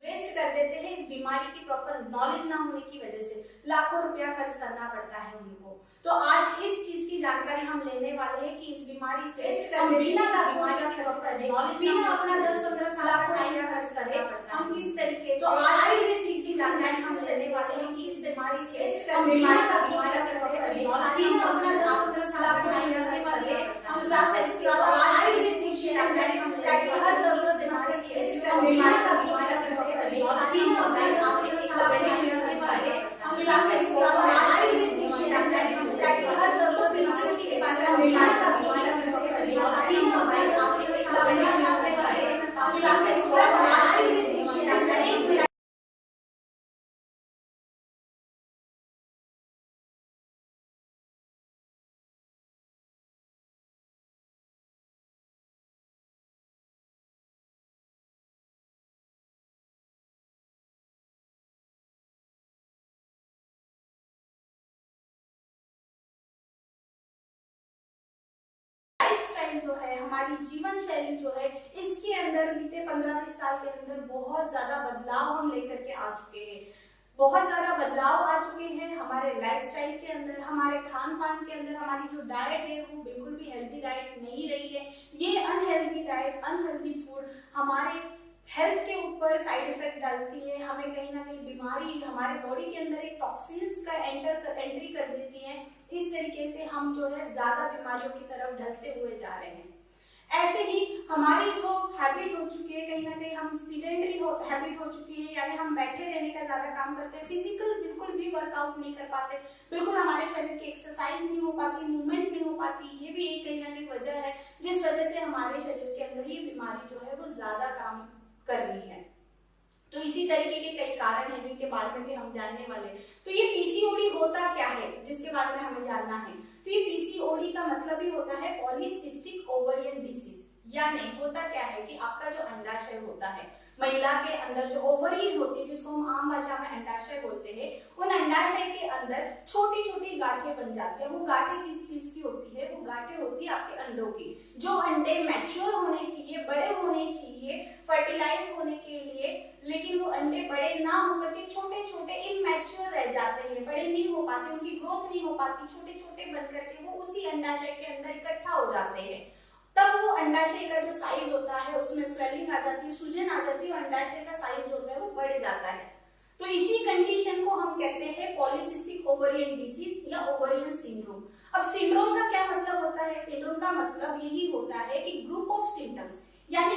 Waste कर देते हैं इस बीमारी की प्रॉपर नॉलेज ना होने की वजह से। लाखों रुपया खर्च करना पड़ता है उनको। तो आज इस चीज की जानकारी हम लेने वाले हैं कि इस बीमारी से हम बिना बीमारी खर्च करे, बिना अपना 10-15 साल का रुपया खर्च करे, हम किस तरीके से आज इस चीज की जानकारी हम लेने वाले हैं कि इस बीमारी से हम बिना बीमारी खर्च करे, बिना अपना 10-15 साल का रुपया खर्च करे, हम ज्यादा इसके आज इस चीज की जानकारी हम लेने वाले हैं। हर जरूरत बीमारी से हम बिना बीमारी खर्च करे, बिना अपना 10-15 साल का रुपया खर्च करे, हम ज्यादा इसके आज इस चीज की जानकारी हम हर जरूरत इसी के साथ हम बिना बीमारी खर्च करे, बिना अपना 10-15 साल का रुपया खर्च करे, हम ज्यादा इसके आज इस चीज की जानकारी लाइफस्टाइल जो है, हमारी जीवन शैली जो है, इसके अंदर बीते 15-20 साल के अंदर बहुत ज्यादा बदलाव हम लेकर के आ चुके हैं। बहुत ज्यादा बदलाव आ चुके हैं हमारे लाइफस्टाइल के अंदर, हमारे खान पान के अंदर। हमारी जो डाइट है वो बिल्कुल भी हेल्दी डाइट नहीं रही है। ये अनहेल्दी डाइट, अनहेल्दी फूड हमारे हेल्थ के ऊपर साइड इफेक्ट डालती है। हमें कहीं ना कहीं बीमारी हमारे बॉडी के अंदर एक टॉक्सिन्स का एंट्री कर देती है। इस तरीके से हम जो है ज्यादा बीमारियों की तरफ ढलते हुए जा रहे हैं। ऐसे ही हमारी जो हैबिट हो चुकी है, कहीं ना कहीं हम सीडेंटरी हैबिट हो चुकी है, यानी हम बैठे रहने का ज्यादा काम करते हैं, फिजिकल बिल्कुल भी वर्कआउट नहीं कर पाते, बिल्कुल हमारे शरीर की एक्सरसाइज नहीं हो पाती, मूवमेंट नहीं हो पाती। ये भी एक कहीं ना कहीं वजह है जिस वजह से हमारे शरीर के अंदर ये बीमारी जो है वो ज्यादा काम कर रही है। तो इसी तरीके के कई कारण हैं जिनके बारे में भी हम जानने वाले हैं। तो ये पीसीओडी होता क्या है जिसके बारे में हमें जानना है। तो ये पीसीओडी का मतलब ही होता है पॉलीसिस्टिक ओवरियन डिसीज। यानी होता क्या है कि आपका जो अंडाशय होता है, महिला के अंदर जो ओवरीज होती है, जिसको हम आम भाषा में अंडाशय बोलते हैं, उन अंडाशय के अंदर छोटी छोटी गांठें बन जाती है। वो गांठें किस चीज की होती है? वो गांठें होती है आपके अंडों की। जो अंडे मैच्योर होने चाहिए, बड़े होने चाहिए फर्टिलाइज होने के लिए, लेकिन वो अंडे बड़े ना होकर के छोटे छोटे इमैच्योर रह जाते हैं, बड़े नहीं हो पाते, उनकी ग्रोथ नहीं हो पाती, छोटे छोटे बन करके वो उसी अंडाशय के अंदर इकट्ठा हो जाते हैं। तब वो अंडाशय का जो साइज होता है उसमें स्वेलिंग आ जाती है, सूजन आ जाती है, और अंडाशय का साइज होता है वो बढ़ जाता है। तो इसी कंडीशन को हम कहते हैं पॉलीसिस्टिक ओवरियन डिसीज या ओवरियन सिंड्रोम। अब सिंड्रोम का क्या मतलब होता है? सिंड्रोम का मतलब यही होता है कि ग्रुप ऑफ सिम्टम्स, यानी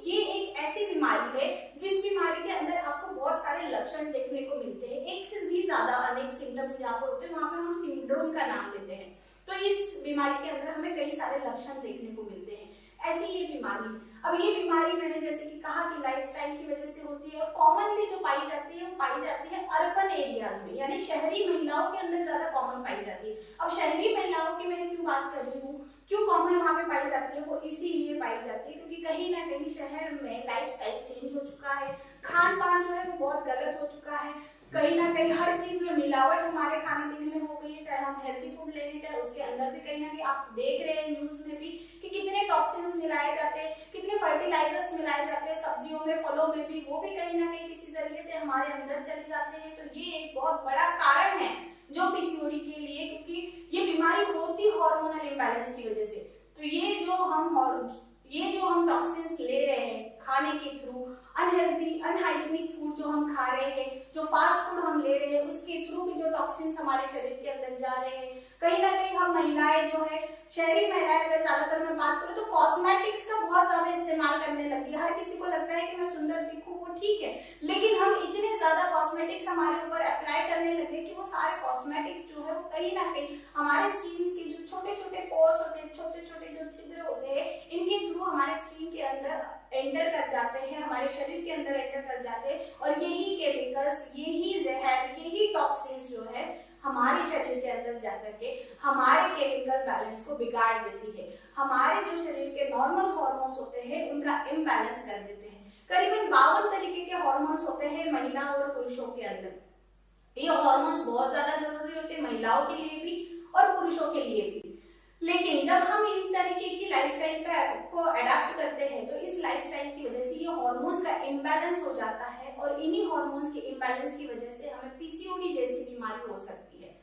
ये एक ऐसी बीमारी है जिस बीमारी के अंदर आपको बहुत सारे लक्षण देखने को मिलते हैं। एक से भी ज्यादा अनेक सिम्टम्स जहाँ पर होते हैं वहां पे हम सिंड्रोम का नाम लेते हैं। तो इस बीमारी के अंदर हमें कई सारे लक्षण देखने को मिलते हैं। ऐसी ये बीमारी है। अब ये बीमारी मैंने जैसे कि कहा कि लाइफस्टाइल की वजह से होती है, और कॉमनली जो पाई जाती है वो पाई जाती है अर्बन एरियाज में, यानी शहरी महिलाओं के अंदर ज्यादा कॉमन पाई जाती है। अब शहरी महिलाओं की मैं क्यों बात कर रही हूँ, क्यों कॉमन वहां पे पाई जाती है? वो इसीलिए पाई जाती है क्योंकि कहीं ना कहीं शहर में लाइफस्टाइल चेंज हो चुका है, खान पान जो है वो बहुत गलत हो चुका है, कहीं ना कहीं हर चीज में मिलावट हमारे खाने पीने में हो गई है। चाहे हम हेल्दी फूड ले लें, चाहे उसके अंदर भी कहीं ना कहीं आप देख रहे हैं न्यूज में भी कि कितने टॉक्सिन्स मिलाए जाते हैं, कितने फर्टिलाइजर्स मिलाए जाते हैं सब्जियों में, फलों में भी, वो भी कहीं ना कहीं किसी जरिए से हमारे अंदर चले जाते हैं। तो ये एक बहुत बड़ा कारण है जो पीसीओडी के लिए, क्योंकि ये बीमारी होती हार्मोनल इम्बैलेंस की वजह से। तो ये जो हम टॉक्सिन्स ले रहे हैं खाने के थ्रू, अनहेल्दी अनहाइजीनिक फूड जो हम खा रहे हैं, जो फास्ट फूड हम ले रहे हैं, उसके थ्रू भी जो टॉक्सिन्स हमारे शरीर के अंदर जा रहे हैं। कहीं ना कहीं हम महिलाएं जो है, शहरी महिलाएं अगर ज्यादातर मैं बात करूं तो कॉस्मेटिक्स का बहुत ज्यादा इस्तेमाल करने लगी है। हर किसी को लगता है कि मैं सुंदर दिखूं, वो ठीक है, लेकिन हम इतने ज्यादा कॉस्मेटिक्स हमारे ऊपर अप्लाई करने लगे कि वो सारे कॉस्मेटिक्स जो है वो कहीं ना कहीं हमारे स्किन के जो छोटे छोटे पोर्स होते हैं, छोटे छोटे जो छिद्र होते हैं, इनके थ्रू हमारे स्किन के अंदर एंटर कर जाते हैं, हमारे शरीर के अंदर एंटर कर जाते हैं, और यही केमिकल्स, यही जहर, यही टॉक्सिन्स जो है हमारे शरीर के अंदर जाकर के हमारे केमिकल बैलेंस को बिगाड़ देती है। हमारे जो शरीर के नॉर्मल हार्मोन्स होते हैं उनका इम्बैलेंस कर देते हैं। करीबन 52 तरीके के हार्मोन्स होते हैं महिला और पुरुषों के अंदर। ये हार्मोन्स बहुत ज्यादा जरूरी होते हैं महिलाओं के लिए भी और पुरुषों के लिए भी। लेकिन जब हम इन तरीके की लाइफस्टाइल को अडॉप्ट करते हैं तो इस लाइफस्टाइल की वजह से ये हार्मोन्स का इम्बैलेंस हो जाता है और इन्हीं हार्मोन्स के इम्बैलेंस की वजह से हमें पीसीओडी जैसी बीमारी हो सकती है।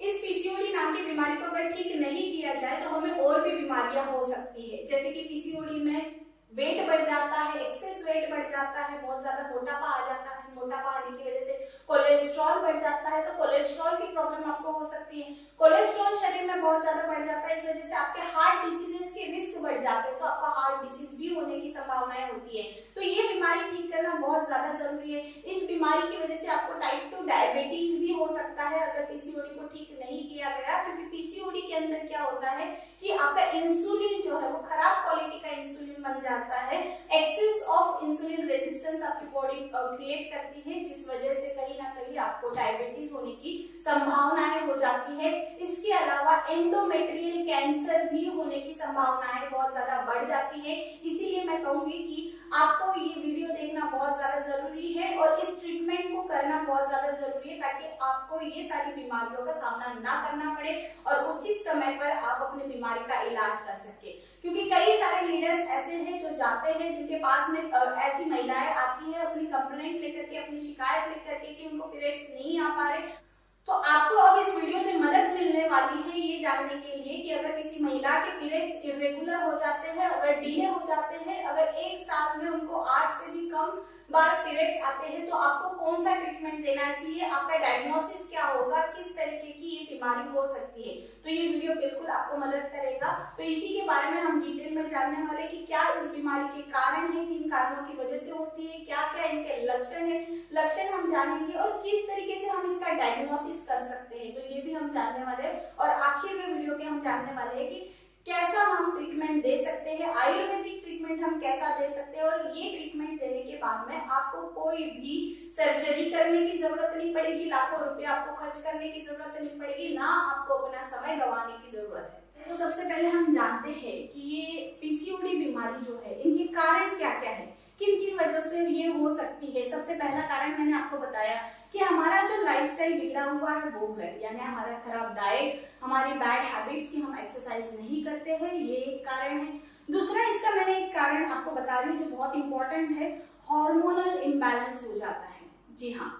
इस पीसीओडी नाम की बीमारी को अगर ठीक नहीं किया जाए तो हमें और भी बीमारियां हो सकती है, जैसे कि पीसीओडी में वेट बढ़ जाता है, एक्सेस वेट बढ़ जाता है, बहुत ज्यादा मोटापा आ जाता है, मोटापा आने की वजह से कोलेस्ट्रॉल बढ़ जाता है, तो कोलेस्ट्रॉल की प्रॉब्लम आपको हो सकती है। कोलेस्ट्रॉल शरीर में बहुत ज्यादा बढ़ जाता है, इस वजह से आपके हार्ट डिसीजेस के रिस्क बढ़ जाते हैं, तो आपका हार्ट डिसीज भी होने की संभावनाएं होती है। तो ये बीमारी ठीक करना बहुत ज्यादा जरूरी है। इस बीमारी की वजह से आपको टाइप 2 डायबिटीज भी हो सकता है अगर पीसीओडी को ठीक नहीं किया गया, क्योंकि पीसीओडी के अंदर क्या होता है कि आपका इंसुलिन जो है वो खराब क्वालिटी का इंसुलिन बन जाता है। एक्सेस ऑफ इंसुलिन रेजिस्टेंस आपकी बॉडी क्रिएट करती है, जिस वजह से कहीं ना कहीं आपको डायबिटीज होने की संभावनाएं हो जाती है। इसके अलावा एंडोमेट्रियल कैंसर भी होने की संभावनाएं बहुत ज्यादा बढ़ जाती है। इसीलिए मैं कहूंगी कि आपको ये वीडियो देखना बहुत ज्यादा जरूरी है और इस ट्रीटमेंट को करना बहुत ज्यादा जरूरी है, ताकि आपको ये सारी बीमारियों का सामना ना करना पड़े और उचित समय पर आप अपनी बीमारी का इलाज कर सके। क्योंकि कई सारे लीडर्स ऐसे हैं जो जाते हैं, जिनके पास में ऐसी महिलाएं आती है अपनी कंप्लेंट लेकर के, अपनी शिकायत लेकर के कि उनको पीरियड्स नहीं आ पा रहे। तो आपको अब इस वीडियो से मदद मिलने वाली है ये जानने के लिए कि अगर किसी महिला के पीरियड्स इरेगुलर हो जाते हैं, अगर डिले हो जाते हैं, अगर एक साल में उनको 8 से भी कम बार पीरियड्स आते हैं, तो आपको कौन सा ट्रीटमेंट देना चाहिए, आपका डायग्नोसिस क्या होगा, किस तरीके की ये बीमारी हो सकती है। तो ये वीडियो बिल्कुल आपको मदद करेगा। तो इसी के बारे में हम डिटेल में जानने वाले कि क्या इस बीमारी के कारण है, किन कारणों की वजह से होती है, क्या क्या इनके लक्षण है, लक्षण हम जानेंगे और किस तरीके से हम इसका डायग्नोसिस कर सकते हैं, तो ये भी हम जानने वाले हैं। और आखिर में वीडियो के हम जानने वाले हैं कि कैसा हम ट्रीटमेंट दे सकते हैं, आयुर्वेदिक ट्रीटमेंट हम कैसा दे सकते हैं, और ये ट्रीटमेंट देने के बाद में आपको कोई भी सर्जरी करने की जरूरत नहीं पड़ेगी, लाखों रुपए आपको खर्च करने की जरूरत नहीं पड़ेगी, ना आपको अपना समय गंवाने की जरूरत है। तो सबसे पहले हम जानते हैं कि ये पीसीओडी बीमारी जो है, इनके कारण क्या क्या है, किन किन वजह से ये हो सकती है। सबसे पहला कारण मैंने आपको बताया कि हमारा जो लाइफस्टाइल बिगड़ा हुआ है वो है, यानी हमारा खराब डाइट, हमारी बैड हैबिट्स की हम एक्सरसाइज नहीं करते हैं, ये एक कारण है। दूसरा इसका मैंने एक कारण आपको बता रही हूँ जो बहुत इंपॉर्टेंट है, हार्मोनल इम्बैलेंस हो जाता है। जी हाँ,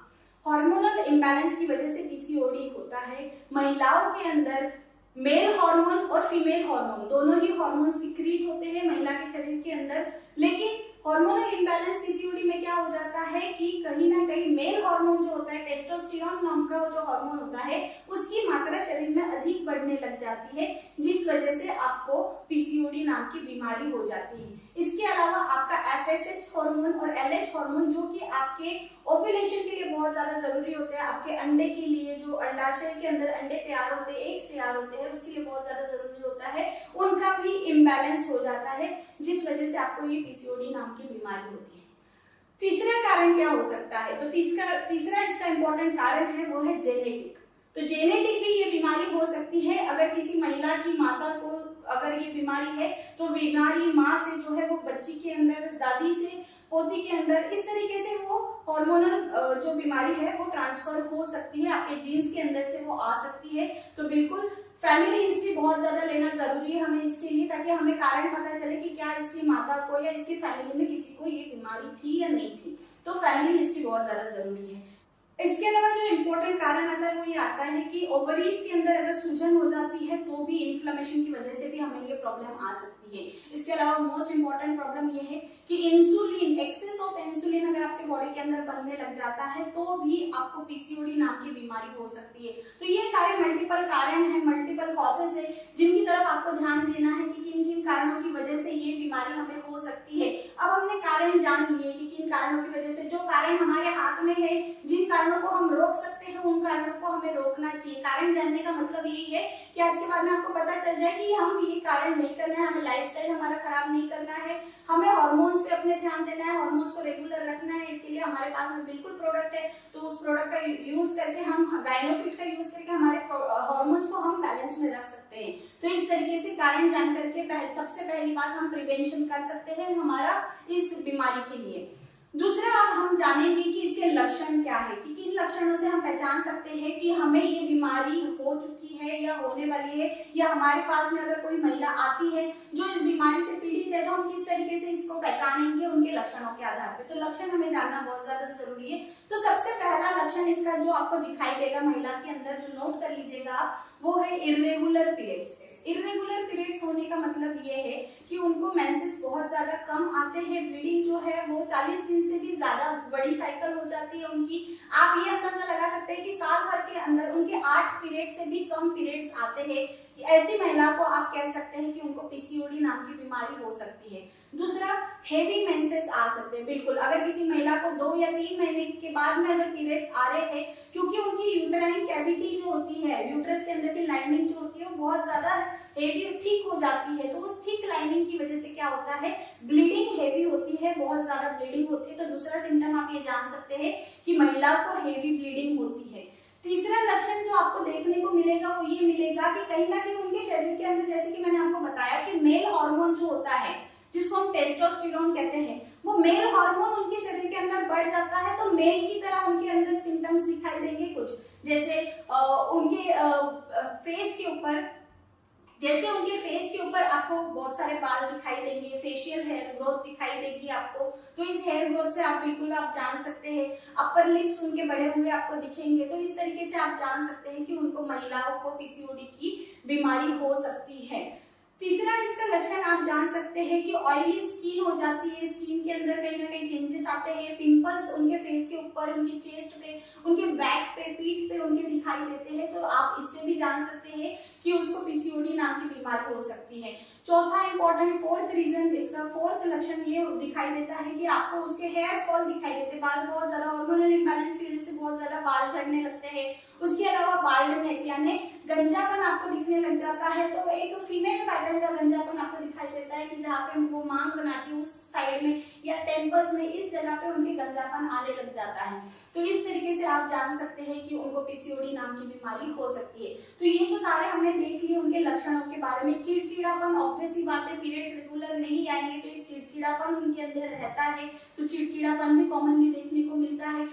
हार्मोनल इम्बैलेंस की वजह से पीसीओडी होता है। महिलाओं के अंदर मेल हार्मोन और फीमेल हार्मोन दोनों ही हार्मोन सिक्रीट होते हैं महिला के शरीर के अंदर, लेकिन हार्मोनल इम्बैलेंस पीसीओडी में क्या हो जाता है कि कहीं ना कहीं मेल हार्मोन जो होता है, टेस्टोस्टेरोन नाम का जो हार्मोन होता है, उसकी मात्रा शरीर में अधिक बढ़ने लग जाती है, जिस वजह से आपको पीसीओडी नाम की बीमारी हो जाती है। इसके अलावा आपका एफएसएच हार्मोन और एलएच हार्मोन, जो कि आपके ओव्यूलेशन के लिए बहुत ज्यादा जरूरी होते हैं, आपके अंडे के लिए, जो अंडाशय के अंदर अंडे तैयार होते हैं, एग्स तैयार होते हैं, उसके लिए बहुत ज्यादा जरूरी होता है, उनका भी इम्बैलेंस हो जाता है, जिस वजह से आपको ये पीसीओडी नाम की बीमारी होती है। तीसरा कारण क्या हो सकता है, तो तीसरा इसका इंपॉर्टेंट कारण है वो है जेनेटिक। तो जेनेटिक भी ये बीमारी हो सकती है। अगर किसी महिला की माता को अगर ये बीमारी है, तो बीमारी माँ से जो है वो बच्ची के अंदर, दादी से पोती के अंदर, इस तरीके से वो हार्मोनल जो बीमारी है वो ट्रांसफर हो सकती है, आपके जीन्स के अंदर से वो आ सकती है। तो बिल्कुल फैमिली हिस्ट्री बहुत ज्यादा लेना जरूरी है हमें इसके लिए, ताकि हमें कारण पता चले कि क्या इसकी माता को या इसकी फैमिली में किसी को ये बीमारी थी या नहीं थी। तो फैमिली हिस्ट्री बहुत ज्यादा जरूरी है। इसके अलावा जो इम्पोर्टेंट कारण आता है वो ये आता है कि ओवरीज के अंदर अगर सूजन हो जाती है तो भी इन्फ्लेमेशन की वजह से भी हमें ये प्रॉब्लम आ सकती है। इसके अलावा मोस्ट इम्पोर्टेंट प्रॉब्लम ये है कि इंसुलिन, एक्सेस ऑफ इंसुलिन अगर आपके बॉडी के अंदर बनने लग जाता है तो भी आपको पीसीओडी नाम की बीमारी हो सकती है। तो ये सारे मल्टीपल कारण है, मल्टीपल कॉजेस है, जिनकी तरफ आपको ध्यान देना है कि किन किन कारणों की वजह से ये बीमारी हमें हो सकती है। अब हमने कारण जान लिए कि किन कारणों की वजह से, जो कारण हमारे हाथ में है, जिन कारणों को हम रोक सकते हैं उन कारणों को हमें रोकना चाहिए। कारण जानने का मतलब यही है कि आज के बाद में आपको पता चल जाए कि हम ये कारण नहीं करना है, हमें लाइफस्टाइल हमारा खराब नहीं करना है, हमें हार्मोन्स पे अपने ध्यान देना है, हार्मोन्स को रेगुलर रखना है। इसके लिए हमारे पास में बिल्कुल प्रोडक्ट है, तो उस प्रोडक्ट का यूज करके हम गायनोफिट का यूज करके हमारे हार्मोन्स को हम बैलेंस में रख सकते हैं। तो इस तरीके से कारण जान करके सबसे पहली बात हम प्रिवेंशन कर सकते हैं हमारा इस बीमारी के लिए। दूसरा अब हम जानेंगे कि इसके लक्षण क्या है, कि किन किन लक्षणों से हम पहचान सकते हैं कि हमें ये बीमारी हो चुकी है या होने वाली है, या हमारे पास में अगर कोई महिला आती है जो इस बीमारी से पीड़ित है तो हम किस तरीके से इसको पहचानेंगे उनके लक्षणों के आधार पे। तो लक्षण हमें जानना बहुत ज्यादा जरूरी है। तो सबसे पहला लक्षण इसका जो आपको दिखाई देगा महिला के अंदर, जो नोट कर लीजिएगा आप, वो है इर्रेगुलर पीरियड्स। इर्रेगुलर पीरियड्स होने का मतलब ये है कि उनको मेंसेस बहुत ज्यादा कम आते हैं, ब्लीडिंग जो है वो 40 दिन से भी ज्यादा बड़ी साइकिल हो जाती है उनकी। आप ये अंदाजा लगा सकते हैं कि साल भर के अंदर उनके 8 पीरियड से भी कम पीरियड्स आते हैं। ऐसी महिला को आप कह सकते हैं कि उनको पीसीओडी नाम की बीमारी हो सकती है। दूसरा, हेवी मेंसेस आ सकते हैं। बिल्कुल, अगर किसी महिला को 2 या 3 महीने के बाद में अगर पीरियड्स आ रहे हैं, क्योंकि उनकी यूटेराइन कैविटी जो होती है, यूट्रस के अंदर की लाइनिंग जो होती है वो बहुत ज्यादा हेवी थिक हो जाती है, तो उस थिक लाइनिंग की वजह से क्या होता है, ब्लीडिंग हेवी होती है, बहुत ज्यादा ब्लीडिंग होती है। तो दूसरा सिम्टम आप ये जान सकते हैं कि महिला को हेवी ब्लीडिंग होती है। तीसरा लक्षण जो आपको देखने को मिलेगा वो ये मिलेगा कि कहीं ना कहीं उनके शरीर के अंदर, जैसे कि मैंने आपको बताया कि मेल हार्मोन जो होता है जिसको हम टेस्टोस्टेरोन कहते हैं, वो मेल हार्मोन उनके शरीर के अंदर बढ़ जाता है। तो मेल की तरह उनके अंदर सिम्टम्स दिखाई देंगे कुछ, जैसे उनके फेस के ऊपर, जैसे उनके फेस के ऊपर आपको बहुत सारे बाल दिखाई देंगे, फेशियल हेयर ग्रोथ दिखाई देगी आपको। तो इस हेयर ग्रोथ से आप बिल्कुल आप जान सकते हैं। अपर लिप्स उनके बढ़े हुए आपको दिखेंगे, तो इस तरीके से आप जान सकते हैं कि उनको, महिलाओं को पीसीओडी की बीमारी हो सकती है। तीसरा इसका लक्षण आप जान सकते हैं कि ऑयली स्किन हो जाती है, स्किन के अंदर कहीं ना कहीं चेंजेस आते हैं, पिंपल्स उनके फेस के ऊपर, उनके चेस्ट पे, उनके बैक पे, पीठ पे उनके दिखाई देते हैं। तो आप इससे भी जान सकते हैं कि उसको पीसीओडी नाम की बीमारी हो सकती है। चौथा इंपॉर्टेंट, फोर्थ रीजन, इसका फोर्थ लक्षण ये दिखाई देता है कि आपको उसके हेयर फॉल दिखाई देते हैं, बाल बहुत ज्यादा, हार्मोनल इम्बैलेंस की वजह से बहुत ज्यादा बाल झड़ने लगते हैं। उसके अलावा बाल्डनेस यानी गंजापन आपको दिखने लग जाता है। तो एक फीमेल पैटर्न का गंजापन आपको दिखाई देता है कि जहाँ पे वो मांग बनाती है उस साइड में या टेम्पल्स में, इस जगह पे उनके गंजापन आने लग जाता है। तो इस तरीके से आप जान सकते हैं कि उनको पीसीओडी नाम की बीमारी हो सकती है। तो ये तो सारे हमने देख लिए उनके लक्षणों के बारे में। चिड़चिड़ापन, ऑब्वियस सी बात है, पीरियड्स रेगुलर नहीं आएंगे तो एक चिड़चिड़ापन उनके अंदर रहता है, तो चिड़चिड़ापन भी कॉमनली देखने को मिलता है।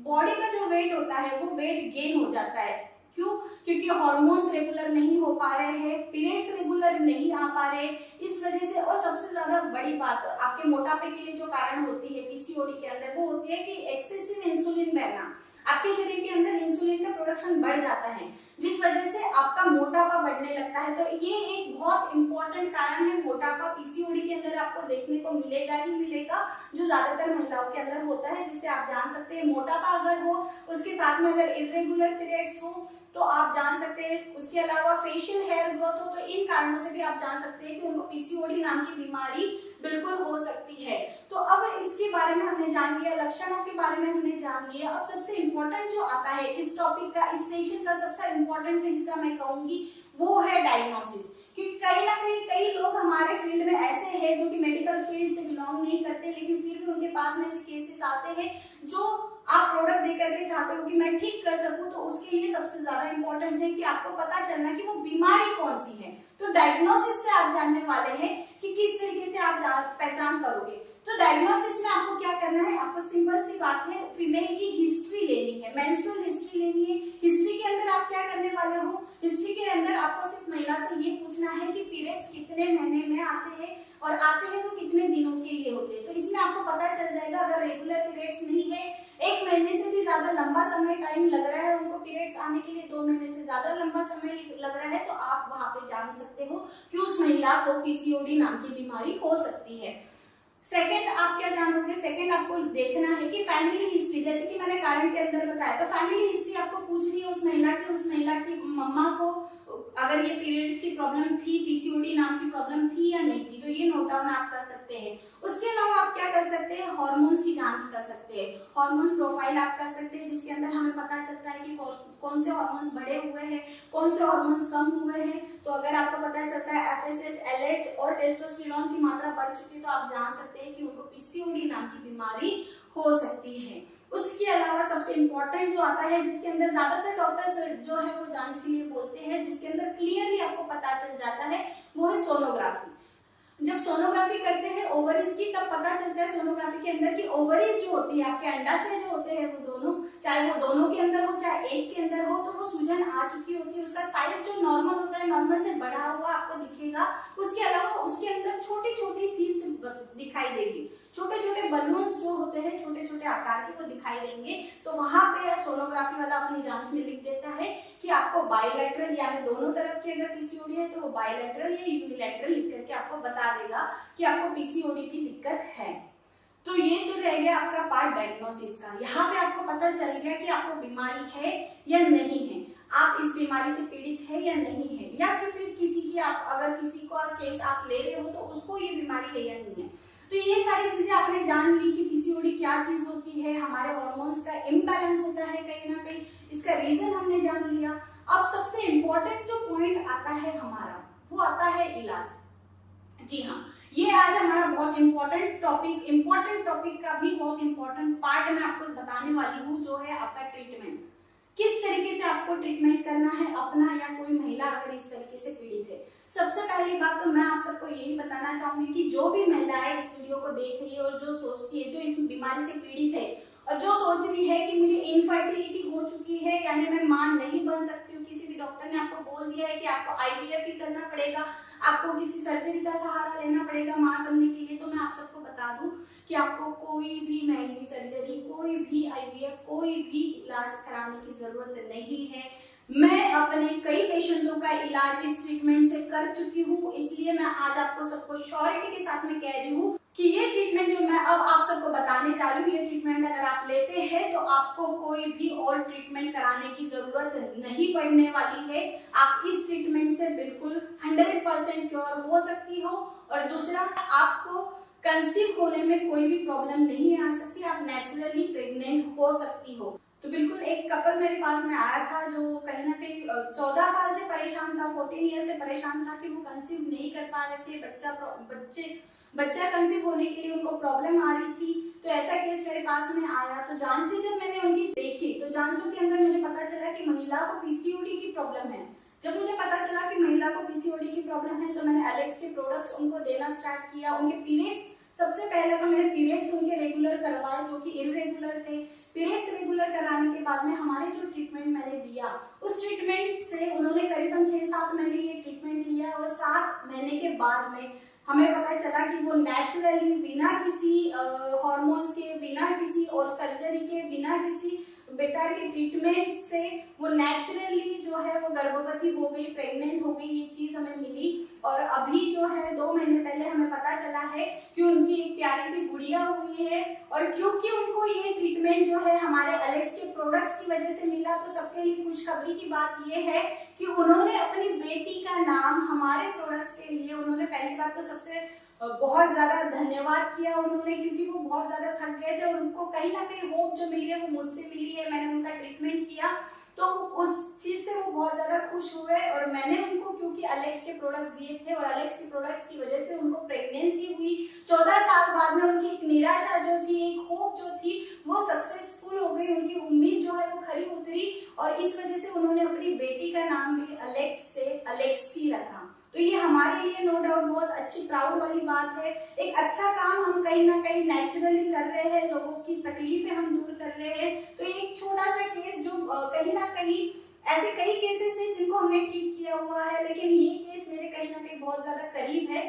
बॉडी का जो वेट होता है वो वेट गेन हो जाता है। क्यों? क्योंकि हार्मोन्स रेगुलर नहीं हो पा रहे हैं, पीरियड्स रेगुलर नहीं आ पा रहे, इस वजह से। और सबसे ज्यादा बड़ी बात आपके मोटापे के लिए जो कारण होती है पीसीओडी के अंदर, वो होती है कि एक्सेसिव इंसुलिन बहना। आपके शरीर के अंदर इंसुलिन का प्रोडक्शन बढ़ जाता है, जिस वजह से आपका मोटापा बढ़ने लगता है। तो ये एक बहुत इंपॉर्टेंट कारण है, मोटापा पीसीओडी के अंदर आपको देखने को मिलेगा ही मिलेगा, जो ज्यादातर महिलाओं के अंदर होता है, जिससे आप जान सकते हैं मोटापा अगर हो, उसके साथ में अगर इर्रेगुलर पीरियड्स हो तो आप जान सकते हैं। उसके अलावा फेशियल हेयर ग्रोथ हो, तो इन कारणों से भी आप जान सकते हैं कि उनको पीसीओडी नाम की बीमारी बिल्कुल हो सकती है। तो अब इसके बारे में हमने जान लिया, लक्षणों के बारे में हमने जान लिया। अब सबसे इम्पोर्टेंट जो आता है इस टॉपिक का, इस सेशन का सबसे इम्पोर्टेंट हिस्सा मैं कहूंगी वो है डायग्नोसिस। क्योंकि कहीं ना कहीं कई लोग हमारे फील्ड में ऐसे हैं जो कि मेडिकल फील्ड से बिलोंग नहीं करते, लेकिन फिर भी उनके पास में ऐसे केसेस आते हैं जो आप प्रोडक्ट दे करके चाहते हो कि मैं ठीक कर सकूं। तो उसके लिए सबसे ज्यादा इंपॉर्टेंट है कि आपको पता चलना कि वो बीमारी कौन सी है। तो डायग्नोसिस से आप जानने वाले हैं कि किस तरीके से आप पहचान करोगे। तो डायग्नोसिस में आपको क्या करना है, आपको सिंपल सी बात है, फीमेल की हिस्ट्री लेनी है, मेंस्ट्रुअल हिस्ट्री लेनी है। हिस्ट्री के अंदर आप क्या करने वाले हो, हिस्ट्री के अंदर आपको सिर्फ महिला से ये पूछना है कि पीरियड्स कितने महीने में आते हैं, और आते हैं तो कितने दिनों के लिए होते हैं। तो इसमें आपको पता चल जाएगा, अगर रेगुलर पीरियड्स नहीं है, 1 महीने से भी ज्यादा लंबा समय टाइम लग रहा है उनको पीरियड्स आने के लिए, 2 महीने से ज्यादा लंबा समय लग रहा है, तो आप वहां पे जान सकते हो कि उस महिला को पीसीओडी नाम की बीमारी हो सकती है। सेकंड आप क्या जानोगे, सेकंड आपको देखना है कि फैमिली हिस्ट्री, जैसे कि मैंने कारण के अंदर बताया, तो फैमिली हिस्ट्री आपको पूछनी है उस महिला की मम्मा को अगर ये पीरियड्स की प्रॉब्लम थी, पीसीओडी नाम की प्रॉब्लम थी या नहीं थी, तो ये नोट डाउन आप कर सकते हैं। उसके अलावा आप क्या कर सकते हैं, हार्मोन्स की जांच कर सकते हैं, हार्मोन्स प्रोफाइल आप कर सकते हैं, जिसके अंदर हमें पता चलता है कि कौन से हार्मोन्स बढ़े हुए हैं, कौन से हार्मोन्स कम हुए हैं। तो अगर आपको पता चलता है एफएसएच, एलएच और टेस्टोस्टेरोन की मात्रा बढ़ चुकी है, तो आप जान सकते हैं कि उनको पीसीओडी नाम की बीमारी हो सकती है। उसके अलावा सबसे इंपॉर्टेंट जो आता है, जिसके अंदर ज्यादातर डॉक्टर्स जो है वो जांच के लिए बोलते हैं, जिसके अंदर क्लियरली आपको पता चल जाता है, वो है सोनोग्राफी। जब सोनोग्राफी करते हैं ओवरीज की, तब पता चलता है सोनोग्राफी के अंदर की ओवरीज जो होती है, आपके अंडाशय जो होते हैं वो दोनों, चाहे चाहे वो दोनों के अंदर हो चाहे एक के अंदर हो, तो वो सूजन आ चुकी होती है। उसका साइज जो नॉर्मल होता है, नॉर्मल से बढ़ा हुआ आपको दिखेगा। उसके अलावा उसके अंदर छोटी छोटी सीस्ट दिखाई देगी, छोटे छोटे बलून्स जो होते हैं छोटे छोटे आकार के, वो दिखाई देंगे। तो वहां पे सोनोग्राफी वाला अपनी जांच में लिख देता है कि आपको बाइलेटरल यानी दोनों तरफ की अगर पीसीओडी है तो वो बाइलेटरल या यूनिलैटरल लिख करके आपको बता देगा कि आपको पीसीओडी की दिक्कत है। तो ये तो रह गया आपका पार्ट डायग्नोसिस का। यहाँ पे आपको पता चल गया कि आपको बीमारी है या नहीं है, आप इस बीमारी से पीड़ित है या नहीं है, या कि फिर किसी की आप अगर किसी को केस आप ले रहे हो तो उसको ये बीमारी है या नहीं है। तो ये सारी चीजें आपने जान ली कि पीसीओडी क्या चीज होती है, हमारे हार्मोन्स का इम्बैलेंस होता है कहीं ना कहीं, इसका रीजन हमने जान लिया। अब सबसे इम्पोर्टेंट जो पॉइंट आता है हमारा, वो आता है इलाज। जी हाँ, ये आज हमारा बहुत इम्पोर्टेंट टॉपिक का भी बहुत इम्पोर्टेंट पार्ट मैं आपको बताने वाली हूँ, जो है आपका ट्रीटमेंट। किस तरीके से आपको ट्रीटमेंट करना है अपना या कोई महिला अगर इस तरीके से पीड़ित है। सबसे पहली बात तो मैं आप सबको यही बताना चाहूंगी कि जो भी महिलाएं इस वीडियो को देख रही है और जो सोचती है, जो इस बीमारी से पीड़ित है और जो सोच रही है कि मुझे इनफर्टिलिटी हो चुकी है यानी मैं मां नहीं बन सकती हूँ, किसी भी डॉक्टर ने आपको बोल दिया है कि आपको आईवीएफ ही करना पड़ेगा, आपको किसी सर्जरी का सहारा लेना पड़ेगा मां बनने के लिए, तो मैं आप सबको बता दूं कि आपको कोई भी महंगी सर्जरी, कोई भी आईवीएफ, कोई भी इलाज कराने की जरूरत नहीं है। मैं अपने कई पेशेंटों का इलाज इस ट्रीटमेंट से कर चुकी हूँ, इसलिए मैं आज आपको सबको श्योरिटी के साथ में कह रही हूँ कि ये ट्रीटमेंट जो मैं अब आप सबको बताने जा रही हूँ, ये ट्रीटमेंट अगर आप लेते हैं तो आपको कोई भी और ट्रीटमेंट कराने की जरूरत नहीं पड़ने वाली है। आप इस ट्रीटमेंट से बिल्कुल 100% क्योर हो सकती हो। और दूसरा, आपको कंसीव होने में कोई भी प्रॉब्लम नहीं आ सकती, आप नेचुरली प्रेग्नेंट हो सकती हो। तो बिल्कुल एक कपल मेरे पास में आया था जो कहीं ना कहीं 14 साल से परेशान था, 14 ईयर से परेशान था कि वो कंसीव नहीं कर पा रहे थे, बच्चा कंसीव होने के लिए उनको प्रॉब्लम आ रही थी। तो ऐसा केस मेरे पास में आया, तो जांचें जब मैंने उनकी देखी तो जांचों के अंदर मुझे पता चला कि महिला को पीसीओडी की प्रॉब्लम है। जब मुझे पता चला कि महिला को पीसीओडी की प्रॉब्लम है तो मैंने एलेक्स के प्रोडक्ट्स उनको देना स्टार्ट किया। उनके पीरियड्स, सबसे पहले तो मैंने पीरियड्स उनके रेगुलर करवाए जो कि इरेगुलर थे। पीरियड्स रेगुलर कराने के बाद में हमारे जो ट्रीटमेंट मैंने दिया, उस ट्रीटमेंट से उन्होंने करीबन 6-7 महीने ये ट्रीटमेंट लिया और 7 महीने के बाद में हमें पता चला कि वो नेचुरली बिना किसी हार्मोन्स के, बिना किसी और सर्जरी के, बिना किसी बेकार के ट्रीटमेंट से वो नेचुरली जो है वो गर्भवती हो गई, प्रेग्नेंट हो गई। ये चीज हमें मिली और अभी जो है 2 महीने पहले हमें पता चला है कि उनकी एक प्यारी सी गुड़िया हुई है। और क्योंकि उनको ये ट्रीटमेंट जो है हमारे एलेक्स के प्रोडक्ट्स की वजह से मिला, तो सबके लिए खुशखबरी की बात ये है कि उन्होंने अपनी बेटी का नाम हमारे प्रोडक्ट्स के लिए, उन्होंने पहली बात तो सबसे बहुत ज्यादा धन्यवाद किया उन्होंने, क्योंकि वो बहुत ज्यादा थक गए थे और उनको कहीं ना कहीं होप जो मिली है वो मुझसे मिली है। मैंने उनका ट्रीटमेंट किया तो उस चीज से वो बहुत ज्यादा खुश हुए और मैंने उनको क्योंकि एलेक्स के प्रोडक्ट्स दिए थे और एलेक्स के प्रोडक्ट्स की वजह से उनको प्रेगनेंसी हुई। 14 साल बाद में उनकी एक निराशा जो थी, एक होप जो थी, वो सक्सेसफुल हो गई। उनकी उम्मीद जो है वो खरी उतरी और इस वजह से उन्होंने अपनी बेटी का नाम भी एलेक्स से अलेक्सी रखा। तो ये हमारे लिए नो डाउट बहुत अच्छी प्राउड वाली बात है। एक अच्छा काम हम कहीं ना कहीं नेचुरली कर रहे हैं, लोगों की तकलीफें हम दूर कर रहे हैं। तो एक छोटा सा केस जो कहीं ना कहीं, ऐसे कई केसेस हैं जिनको हमने ठीक किया हुआ है, लेकिन ये केस मेरे कहीं ना कहीं बहुत ज्यादा करीब है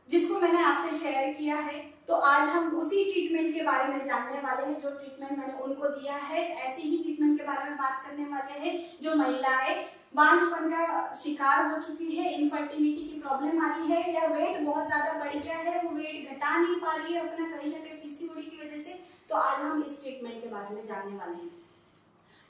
जिसको मैंने आपसे शेयर किया है। तो आज हम उसी ट्रीटमेंट के बारे में जानने वाले हैं जो ट्रीटमेंट मैंने उनको दिया है। ऐसे ही ट्रीटमेंट के बारे में बात करने वाले हैं जो महिलाएं बांझपन का शिकार हो चुकी है, इनफर्टिलिटी की प्रॉब्लम आ रही है या वेट बहुत ज्यादा बढ़ गया है, वो वेट घटा नहीं पा रही है अपना कहीं ना कहीं पीसीओडी की वजह से। तो आज हम इस ट्रीटमेंट के बारे में जानने वाले हैं।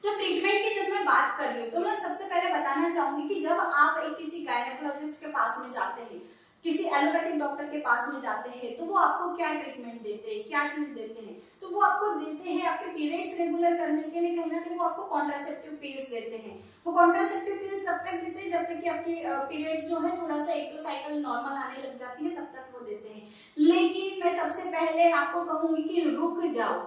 तो ट्रीटमेंट की जब मैं बात कर रही हूँ तो मैं सबसे पहले बताना चाहूंगी कि जब आप एक किसी गायनेकोलॉजिस्ट के पास में जाते हैं, किसी एलोपैथिक डॉक्टर के पास में जाते हैं, तो वो आपको क्या ट्रीटमेंट देते हैं, क्या चीज देते हैं? तो वो आपको देते हैं आपके पीरियड्स रेगुलर करने के लिए कहीं ना कहीं वो आपको कॉन्ट्रासेप्टिव पिल्स देते हैं। वो कॉन्ट्रासेप्टिव पिल्स तब तक देते हैं जब तक कि आपकी पीरियड्स जो है थोड़ा सा 1-2 साइकिल नॉर्मल आने लग जाती है, तब तक वो देते हैं। लेकिन मैं सबसे पहले आपको कहूंगी कि रुक जाओ।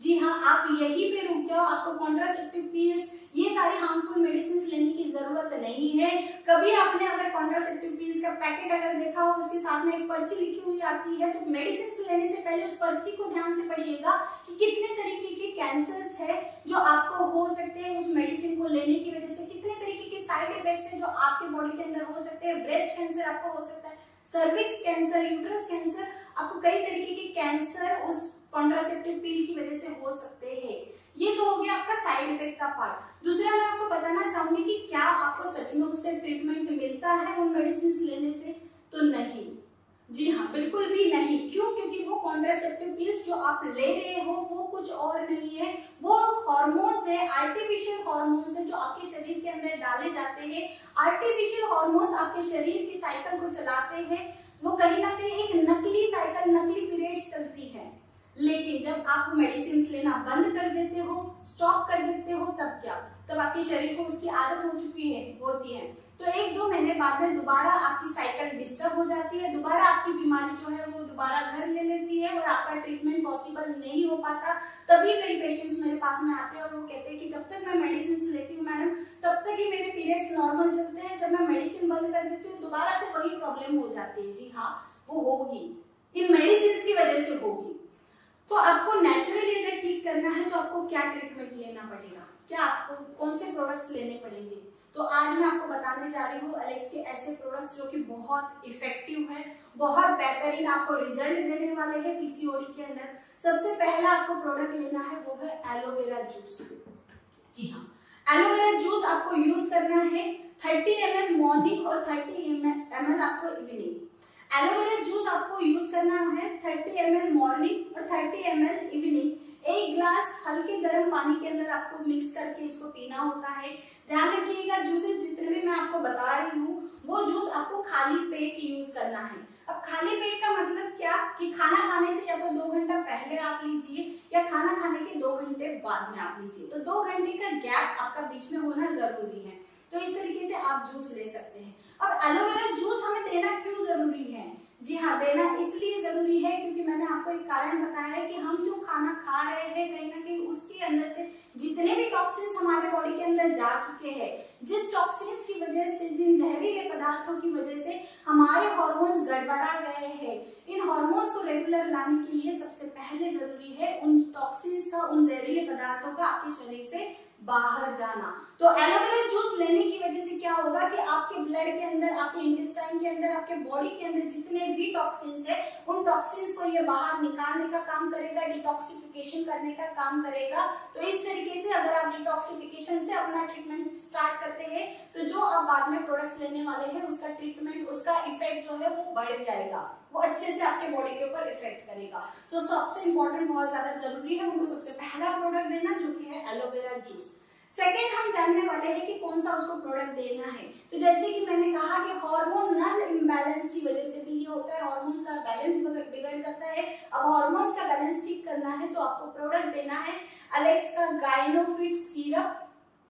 जी हाँ, आप यहीं पे रुक जाओ। आपको कॉन्ट्रासेप्टिव पिल्स, ये सारी हार्मफुल मेडिसिन लेने की जरूरत नहीं है। कभी आपने अगर कॉन्ट्रासेप्टिव पिल्स का पैकेट अगर देखा हो, उसके साथ में एक पर्ची लिखी हुई आती है, तो मेडिसिन लेने से पहले उस पर्ची को ध्यान से पढ़िएगा कि कितने तरीके के कैंसर्स है जो आपको ब्रेस्ट कैंसर आपको हो सकता है, सर्विक्स कैंसर, यूट्रस कैंसर, आपको कई तरीके के कैंसर उस कॉन्ट्रासेप्टिव पिल की वजह से हो सकते हैं। ये तो हो गया आपका साइड इफेक्ट का पार्ट। दूसरा मैं आपको बताना चाहूंगी कि क्या आपको सच में उससे ट्रीटमेंट मिलता है उन मेडिसिन लेने से? तो नहीं, जी हाँ, बिल्कुल भी नहीं। क्यों? क्योंकि वो कॉन्ट्रासेप्टिव पिल्स जो आप ले रहे हो वो कुछ और नहीं है, वो हार्मोन्स है, आर्टिफिशियल हार्मोन्स है जो आपके शरीर के अंदर डाले जाते हैं। आर्टिफिशियल हार्मोन्स आपके शरीर की साइकिल को चलाते हैं। वो कहीं ना कहीं एक नकली साइकिल, नकली पीरियड्स चलती है। लेकिन जब आप मेडिसिन लेना बंद कर देते हो, स्टॉप कर देते हो, तब क्या? तब आपके शरीर को उसकी आदत हो चुकी है, होती है, तो 1-2 महीने बाद में दोबारा आपकी साइकिल डिस्टर्ब हो जाती है, दोबारा आपकी बीमारी जो है वो दोबारा घर ले लेती है और आपका ट्रीटमेंट पॉसिबल नहीं हो पाता। तभी कई पेशेंट्स मेरे पास में आते हैं और वो कहते हैं कि जब तक मैं मेडिसिन लेती हूँ मैडम तब तक ही मेरे पीरियड्स नॉर्मल चलते हैं, जब मैं मेडिसिन बंद कर देती हूँ दोबारा से वही प्रॉब्लम हो जाती है। जी हाँ, वो होगी, इन मेडिसिन की वजह से होगी। तो आपको नेचुरली अगर ठीक करना है तो आपको क्या ट्रीटमेंट लेना पड़ेगा, क्या आपको कौन से प्रोडक्ट्स लेने पड़ेंगे? तो आज मैं आपको बताने जा रही हूँ एलेक्स के ऐसे प्रोडक्ट्स जो कि बहुत इफेक्टिव है, बहुत बेहतरीन आपको रिजल्ट देने वाले हैं पीसीओडी के अंदर। सबसे पहला आपको प्रोडक्ट लेना है वो है एलोवेरा जूस। जी हाँ, एलोवेरा जूस आपको यूज करना है 30 ml मॉर्निंग और 30 ml आपको इवनिंग। एलोवेरा जूस आपको यूज करना है 30 ml मॉर्निंग और 30 ml इवनिंग। 1 ग्लास हल्के गर्म पानी के अंदर आपको मिक्स करके इसको पीना होता है। ध्यान रखिएगा, जूसेस जितने भी मैं आपको बता रही हूँ वो जूस आपको खाली पेट यूज करना है। अब खाली पेट का मतलब क्या कि खाना खाने से या तो 2 घंटा पहले आप लीजिए या खाना खाने के 2 घंटे बाद में आप लीजिए। तो 2 घंटे का गैप आपका बीच में होना जरूरी है। तो इस तरीके से आप जूस ले सकते हैं। अब एलोवेरा जूस हमें देना क्यों जरूरी है? जी हाँ, देना इसलिए जरूरी है क्योंकि मैंने आपको एक कारण बताया है कि हम जो खाना खा रहे हैं कहीं ना कहीं उसके अंदर से जितने भी टॉक्सिन्स हमारे बॉडी के अंदर जा चुके हैं, जिस टॉक्सिन्स की वजह से, जिन जहरीले पदार्थों की वजह से हमारे हार्मोन्स गड़बड़ा गए हैं, इन हार्मोन्स को रेगुलर लाने के लिए सबसे पहले जरूरी है उन टॉक्सिन्स का, उन जहरीले पदार्थों का आपके शरीर से बाहर जाना। तो एलोवेरा जूस लेने की वजह से क्या होगा कि आपके ब्लड के अंदर, आपके इंटेस्टाइन के अंदर, आपके बॉडी के अंदर जितने भी टॉक्सिन्स है उन टॉक्सिन्स को ये बाहर निकालने का काम करेगा, डिटॉक्सिफिकेशन करने का काम करेगा। तो इस तरीके से अगर आप डिटॉक्सिफिकेशन से अपना ट्रीटमेंट स्टार्ट करते हैं तो जो आप बाद में प्रोडक्ट्स लेने वाले हैं उसका ट्रीटमेंट, उसका इफेक्ट जो है वो बढ़ जाएगा, वो अच्छे से आपके बॉडी के ऊपर इफेक्ट करेगा। तो सबसे इंपॉर्टेंट, बहुत ज्यादा जरूरी है उनको सबसे पहला प्रोडक्ट देना जो कि है एलोवेरा जूस। सेकेंड हम जानने वाले हैं कि कौन सा उसको प्रोडक्ट देना है। तो जैसे कि मैंने कहा कि हार्मोनल इम्बैलेंस की वजह से भी ये होता है, हार्मोन्स का बैलेंस बिगड़ जाता है। अब हार्मोन्स का बैलेंस ठीक करना है तो आपको प्रोडक्ट देना है एलेक्स का गाइनोफिट सिरप,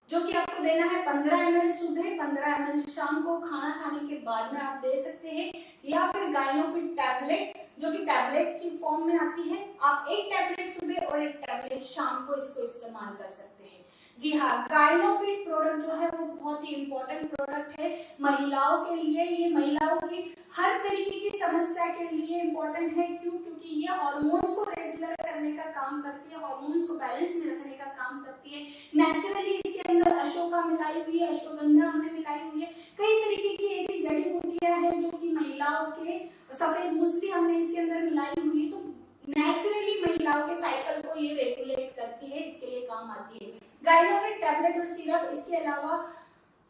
जो कि आपको देना है 15 ml सुबह, 15 ml शाम को खाना खाने के बाद में आप दे सकते हैं, या फिर गाइनोफिट टैबलेट जो कि टैबलेट की फॉर्म में आती है। आप 1 टैबलेट सुबह और 1 टैबलेट शाम को इसको इस्तेमाल कर सकते हैं। जी हाँ, गाइनोफिट प्रोडक्ट जो है वो बहुत ही इंपॉर्टेंट प्रोडक्ट है महिलाओं के लिए। ये महिलाओं की हर तरीके की समस्या के लिए इंपॉर्टेंट है। क्यों? क्योंकि ये हार्मोन्स को रेगुलर करने का काम करती है, हार्मोन्स को बैलेंस में रखने का काम करती है। नेचुरली इसके अंदर अशोका मिलाई हुई है, अश्वगंधा हमने मिलाई हुई है, कई तरीके की ऐसी जड़ी बूटियां हैं जो कि महिलाओं के, सफेद मुसली हमने इसके अंदर मिलाई हुई है। तो नेचुरली महिलाओं के साइकिल को ये रेगुलेट करती है, इसके लिए काम आती है गाइनोफिट टैबलेट और सिरप। इसके अलावा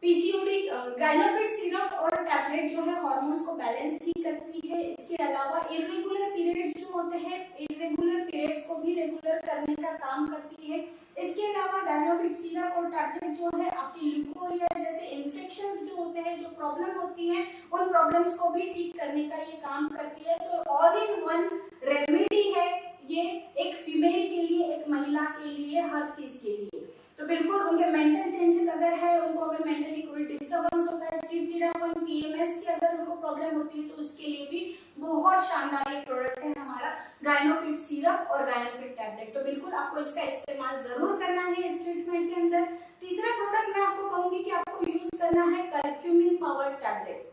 पीसीओडी, गाइनोफिट सिरप और टैबलेट जो है हार्मोन्स को बैलेंस ही करती है। इसके अलावा इरेगुलर पीरियड्स जो होते हैं, इरेगुलर पीरियड्स को भी रेगुलर करने का काम करती है। इसके अलावा गाइनोफिट सिरप और टैबलेट जो है आपकी ल्यूकोरिया जैसे इन्फेक्शंस जो होते हैं, जो प्रॉब्लम होती है, उन प्रॉब्लम्स को भी ठीक करने का ये काम करती है। तो ऑल इन वन रेमेडी है ये, एक फीमेल के लिए, एक महिला के लिए, हर चीज के लिए। तो बिल्कुल उनके मेंटल चेंजेस अगर है, उनको अगर मेंटली कोई डिस्टर्बेंस होता है, चिड़चिड़ापन, पीएमएस की अगर उनको प्रॉब्लम होती है तो उसके लिए भी बहुत शानदार एक प्रोडक्ट है हमारा गाइनोफिट सिरप और गाइनोफिट टैबलेट। तो बिल्कुल आपको इसका इस्तेमाल जरूर करना है इस ट्रीटमेंट के अंदर। तीसरा प्रोडक्ट मैं आपको कहूंगी कि आपको यूज करना है करक्यूमिन पावर टैबलेट।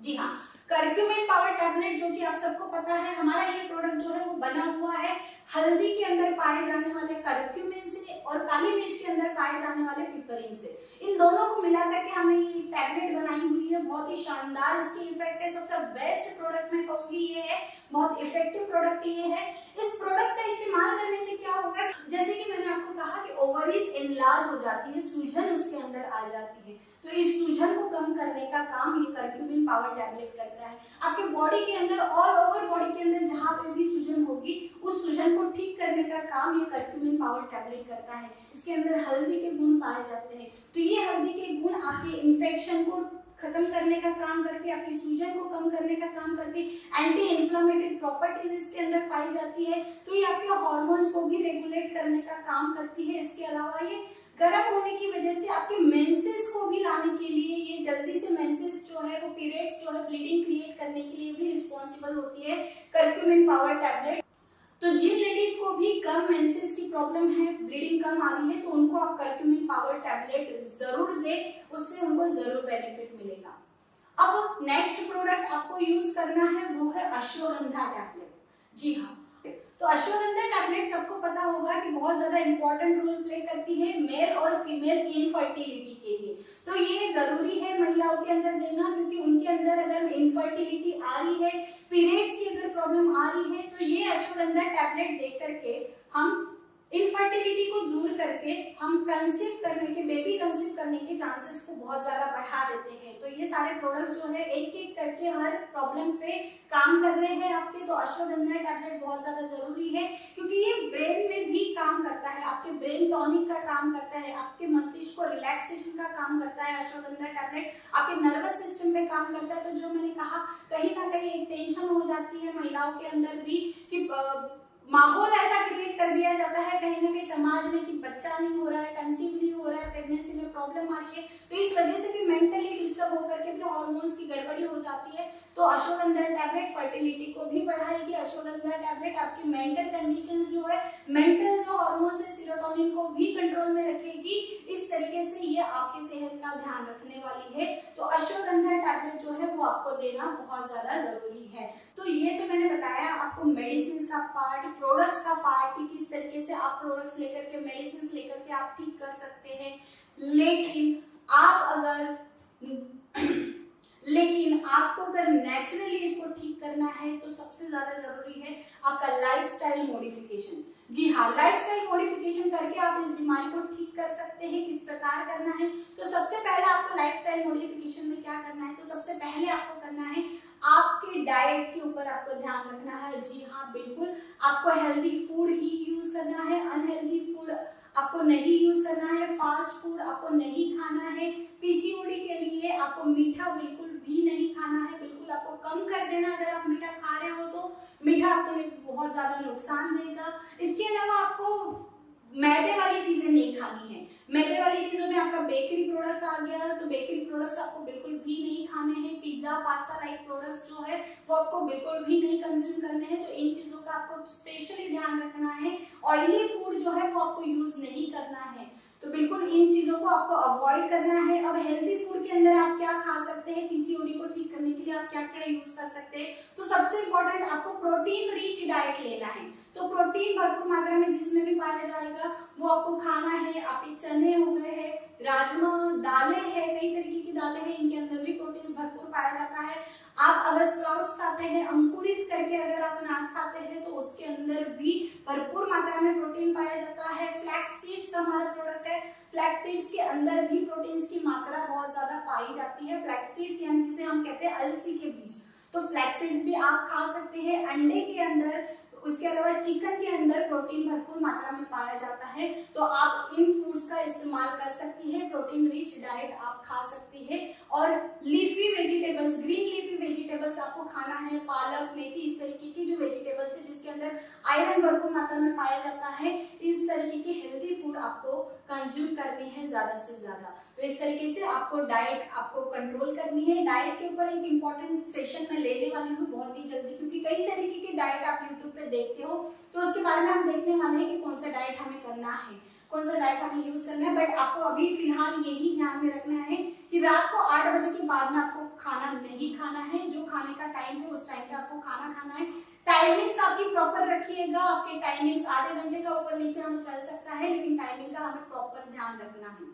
जी हाँ, करक्यूमिन पावर टैबलेट जो कि आप सबको पता है, हमारा ये प्रोडक्ट जो है वो बना हुआ है हल्दी के अंदर पाए जाने वाले करक्यूमिन से और काली मिर्च के अंदर पाए जाने वाले पिपरिन से। इन दोनों को मिला करके हमने ये टैबलेट बनाई हुई है। बहुत ही शानदार इसके इफेक्ट है। सबसे बेस्ट प्रोडक्ट मैं कहूंगी ये है, बहुत इफेक्टिव प्रोडक्ट ये है। इस प्रोडक्ट का इस्तेमाल करने से क्या होगा, जैसे कि मैंने आपको कहा कि ओवरीज एनलार्ज हो जाती है, सूजन उसके अंदर आ जाती है, तो इस सूजन को कम करने का काम ये करक्यूमिन पावर टैबलेट करता है। आपके बॉडी के अंदर, ऑल ओवर बॉडी के अंदर जहां पे भी सूजन होगी, उस सूजन को ठीक करने का काम ये करक्यूमिन पावर टैबलेट करता है। इसके अंदर हल्दी के गुण पाए जाते हैं, तो ये हल्दी के गुण आपके इन्फेक्शन को खत्म करने का काम करती है, आपकी सूजन को कम करने का काम करती है। एंटी इन्फ्लेमेटरी प्रॉपर्टीज इसके अंदर पाई जाती है, तो ये आपके हार्मोन्स को भी रेगुलेट करने का काम करती है। इसके अलावा ये गर्म होने की वजह से आपके मेंसेस को भी लाने के लिए, ये जल्दी से मेंसेस जो है, वो पीरियड्स जो है, ब्लीडिंग क्रिएट करने के लिए भी रिस्पॉन्सिबल होती है करक्यूमिन पावर टैबलेट। तो जिन लेडीज को भी कम मेंसेस की प्रॉब्लम है, ब्लीडिंग कम आ रही है, तो उनको आप करक्यूमिन पावर टैबलेट जरूर दें, उससे उनको जरूर बेनिफिट मिलेगा। अब नेक्स्ट प्रोडक्ट आपको यूज करना है वो है अश्वगंधा टैबलेट। जी हाँ, तो अश्वगंधा टैबलेट सबको पता होगा कि बहुत ज्यादा इंपॉर्टेंट रोल प्ले करती है मेल और फीमेल इनफर्टिलिटी के लिए। तो ये जरूरी है महिलाओं के अंदर देना, क्योंकि उनके अंदर अगर इनफर्टिलिटी आ रही है, पीरियड्स की अगर प्रॉब्लम आ रही है, तो ये अश्वगंधा टैबलेट दे करके हम इनफर्टिलिटी को दूर करके हम कंसीव करने के, बेबी कंसीव करने के चांसेस को बहुत ज्यादा बढ़ा देते हैं। तो ये सारे प्रोडक्ट्स जो है एक एक करके हर प्रॉब्लम पे काम कर रहे हैं आपके। तो अश्वगंधा टैबलेट बहुत ज्यादा जरूरी है, क्योंकि ये ब्रेन में भी काम करता है, आपके ब्रेन टॉनिक का काम करता है, आपके मस्तिष्क को रिलैक्सेशन का काम करता है अश्वगंधा टैबलेट, आपके नर्वस सिस्टम पे काम करता है। तो जो मैंने कहा, कहीं ना कहीं एक टेंशन हो जाती है महिलाओं के अंदर भी कि माहौल ऐसा क्रिएट कर दिया जाता है कहीं ना कहीं समाज में कि बच्चा नहीं हो रहा है, कंसीव नहीं हो रहा है, प्रेगनेंसी में प्रॉब्लम आ रही है, तो इस वजह से भी मेंटली डिस्टर्ब होकर के भी हार्मोन्स की गड़बड़ी हो जाती है। तो अश्वगंधा टैबलेट फर्टिलिटी को भी बढ़ाएगी। अश्वगंधा टैबलेट आपकी मेंटल कंडीशंस जो है, मेंटल जो हार्मोन्स है सेरोटोनिन को भी कंट्रोल में रखेगी। इस तरीके से ये आपकी सेहत का ध्यान रखने वाली है। तो अश्वगंधा टैबलेट जो है वो आपको देना बहुत ज्यादा जरूरी है। तो ये तो मैंने बताया आपको मेडिसिन का पार्ट, प्रोडक्ट्स का पार्ट, कि किस तरीके से आप प्रोडक्ट्स लेकर के, मेडिसिन लेकर के आप ठीक कर सकते हैं। लेकिन आपको अगर नेचुरली इसको ठीक करना है, तो सबसे ज्यादा जरूरी है आपका लाइफस्टाइल मॉडिफिकेशन। जी हाँ, लाइफस्टाइल मॉडिफिकेशन करके आप इस बीमारी को ठीक कर सकते हैं। किस प्रकार करना है, तो सबसे पहले आपको लाइफस्टाइल मॉडिफिकेशन में क्या करना है, तो सबसे पहले आपको करना है, आपके डाइट के ऊपर आपको ध्यान रखना है। जी हाँ, बिल्कुल आपको हेल्दी फूड ही यूज करना है, अनहेल्दी फूड आपको नहीं यूज करना है, फास्ट फूड आपको नहीं खाना है। पीसीओडी के लिए आपको मीठा बिल्कुल भी नहीं खाना है, बिल्कुल आपको कम कर देना। अगर आप मीठा खा रहे हो तो मीठा आपके लिए बहुत ज्यादा नुकसान देगा। इसके अलावा आपको मैदे वाली चीजें नहीं खानी है। मैदे वाली चीजों में आपका बेकरी प्रोडक्ट्स आ गया, तो बेकरी प्रोडक्ट्स आपको बिल्कुल भी नहीं खाने हैं। पिज्जा, पास्ता लाइक प्रोडक्ट्स जो है वो आपको बिल्कुल भी नहीं कंज्यूम करने हैं। तो इन चीजों का आपको स्पेशली ध्यान रखना है। ऑयली फूड जो है वो आपको यूज नहीं करना है, तो बिल्कुल इन चीजों को आपको अवॉइड करना है। अब हेल्दी फूड के अंदर आप क्या खा सकते हैं, पीसीओडी को ठीक करने के लिए आप क्या क्या यूज कर सकते हैं, तो सबसे इंपॉर्टेंट आपको प्रोटीन रिच डाइट लेना है। तो प्रोटीन भरपूर मात्रा में जिसमें भी पाया जाएगा वो आपको खाना है। आपके चने हो गए हैं, राजमा, दालें हैं, कई तरीके की दालें हैं, इनके अंदर भी प्रोटीन भरपूर पाया जाता है। आप अगर स्प्राउट्स खाते हैं, अंकुरित करके अगर आप अनाज खाते हैं, तो उसके अंदर भी भरपूर मात्रा में प्रोटीन पाया जाता है। फ्लैक्स सीड्स हमारा प्रोडक्ट है, फ्लैक्स सीड्स के अंदर भी प्रोटीन की मात्रा बहुत ज्यादा पाई जाती है। फ्लैक्स सीड्स यानी जिसे हम कहते हैं अलसी के बीज, तो फ्लैक्स सीड्स भी आप खा सकते हैं। अंडे के अंदर, उसके अलावा चिकन के अंदर प्रोटीन भरपूर मात्रा में पाया जाता है, तो आप इन फूड्स का इस्तेमाल कर सकती हैं। प्रोटीन रिच डाइट आप खा सकती हैं। और leafy vegetables, green leafy vegetables आपको खाना है। पालक, मेथी, इस तरीके की जो वेजिटेबल्स है जिसके अंदर आयरन भरपूर मात्रा में पाया जाता है, इस तरीके की हेल्दी फूड आपको कंज्यूम करनी है ज्यादा से ज्यादा। तो इस तरीके से आपको डाइट आपको कंट्रोल करनी है। डाइट के ऊपर एक इम्पॉर्टेंट सेशन मैं लेने वाली हूँ बहुत ही जल्दी, क्योंकि कई तरीके की डाइट आप यूट्यूब पे देखते हो, तो उसके बारे में हम देखने वाले हैं कि कौन सा डाइट हमें करना है, कौन सा डाइट हमें यूज करना है। बट आपको अभी फिलहाल यही ध्यान में रखना है कि रात को 8 बजे के बाद में आपको खाना नहीं खाना है। जो खाने का टाइम है उस टाइम पे आपको खाना खाना है। टाइमिंग्स आपकी प्रॉपर रखिएगा, आपके टाइमिंग्स आधे घंटे का ऊपर नीचे हमें चल सकता है, लेकिन टाइमिंग का हमें प्रॉपर ध्यान रखना है।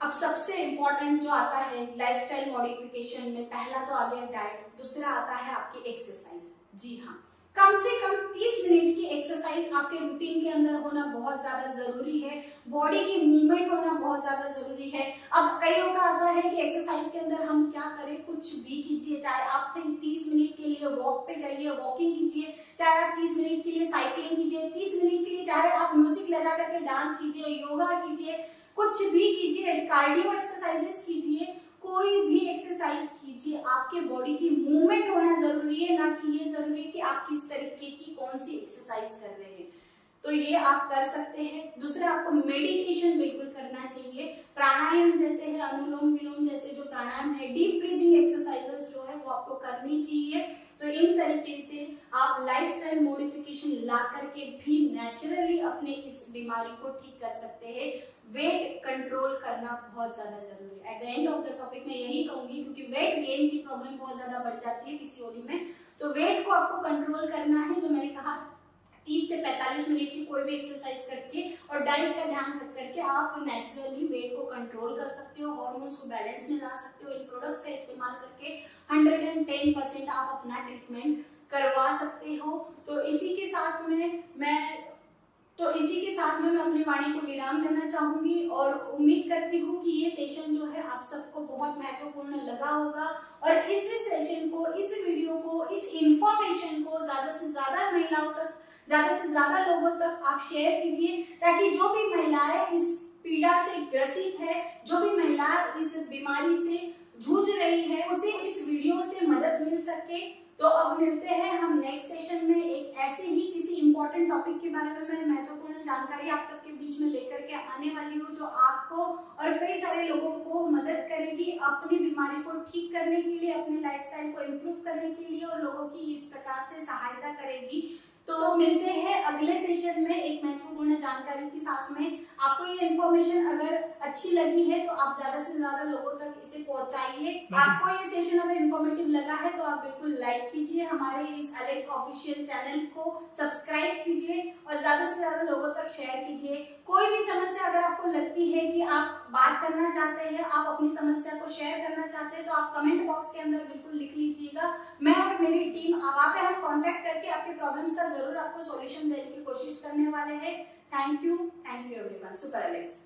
अब सबसे इंपॉर्टेंट जो आता है लाइफस्टाइल मॉडिफिकेशन में, पहला तो आ गया डाइट, दूसरा आता है आपकी एक्सरसाइज। जी हाँ, कम से कम 30 मिनट की एक्सरसाइज आपके रूटीन के अंदर होना बहुत ज्यादा जरूरी है। बॉडी की मूवमेंट होना बहुत ज्यादा जरूरी है। अब कईयों का आता है कि एक्सरसाइज के अंदर हम क्या करें, कुछ भी कीजिए, चाहे आप 30 मिनट के लिए वॉक पे जाइए, वॉकिंग कीजिए, चाहे आप 30 मिनट के लिए साइकिलिंग कीजिए, 30 मिनट के लिए चाहे आप म्यूजिक लगा करके डांस कीजिए, योगा कीजिए, कुछ भी कीजिए, कार्डियो एक्सरसाइजेस कीजिए, कोई भी एक्सरसाइज कीजिए, आपके बॉडी की मूवमेंट होना जरूरी है, ना कि ये जरूरी है कि आप किस तरीके की कौन सी एक्सरसाइज कर रहे हैं। तो ये आप कर सकते हैं। दूसरा, आपको मेडिटेशन बिल्कुल करना चाहिए। प्राणायाम जैसे है, अनुलोम विलोम जैसे जो प्राणायाम है, डीप ब्रीदिंग एक्सरसाइजेस जो है वो आपको करनी चाहिए। तो इन तरीके से आप लाइफस्टाइल मॉडिफिकेशन ला करके भी नेचुरली अपने इस बीमारी को ठीक कर सकते हैं। वेट कंट्रोल करना बहुत ज्यादा जरूरी है। At the end of the topic मैं यही कहूंगी, क्योंकि वेट गेन की प्रॉब्लम बहुत ज्यादा बढ़ जाती है पीसीओडी में। तो वेट को आपको कंट्रोल करना है, जो मैंने कहा 30 से 45 मिनट की कोई भी एक्सरसाइज करके और डाइट का ध्यान रख करके आप नेचुरली वेट को कंट्रोल कर सकते हो, हार्मोन्स को बैलेंस में ला सकते हो। इन प्रोडक्ट्स का इस्तेमाल करके 110% आप अपना ट्रीटमेंट करवा सकते हो। तो इसी के साथ में मैं अपनी वाणी को विराम देना चाहूंगी और उम्मीद करती हूँ कि ये सेशन जो है आप सबको बहुत महत्वपूर्ण लगा होगा, और इस सेशन को, इस वीडियो को, इस इंफॉर्मेशन को ज्यादा से ज्यादा महिलाओं तक, ज्यादा से ज्यादा लोगों तक आप शेयर कीजिए, ताकि जो भी महिलाएं इस पीड़ा से ग्रसित है, जो भी महिला इस बीमारी से जूझ रही है, उसे इस वीडियो से मदद मिल सके। तो अब मिलते हैं हम नेक्स्ट सेशन में एक ऐसे ही किसी इंपॉर्टेंट टॉपिक के बारे में मैं महत्वपूर्ण जानकारी आप सबके बीच में लेकर के आने वाली हूँ, जो आपको और कई सारे लोगों को मदद करेगी अपनी बीमारी को ठीक करने के लिए, अपने लाइफस्टाइल को इम्प्रूव करने के लिए, और लोगों की इस प्रकार से सहायता करेगी। तो मिलते हैं अगले सेशन में एक महत्वपूर्ण जानकारी के साथ में। आपको ये इन्फॉर्मेशन अगर अच्छी लगी है तो आप ज्यादा से ज्यादा लोगों तक इसे पहुंचाइए। आपको ये सेशन अगर इन्फॉर्मेटिव लगा है तो आप बिल्कुल लाइक कीजिए, हमारे इस एलेक्स ऑफिशियल चैनल को सब्सक्राइब कीजिए और ज्यादा से ज्यादा लोगों तक शेयर कीजिए। कोई भी समस्या अगर आपको लगती है कि आप बात करना चाहते हैं, आप अपनी समस्या को शेयर करना चाहते हैं, तो आप कमेंट बॉक्स के अंदर बिल्कुल लिख लीजिएगा। मैं और मेरी टीम वहाँ पे हम कांटेक्ट करके आपके प्रॉब्लम्स का जरूर आपको सॉल्यूशन देने की कोशिश करने वाले हैं। Thank you everyone. Super Alex.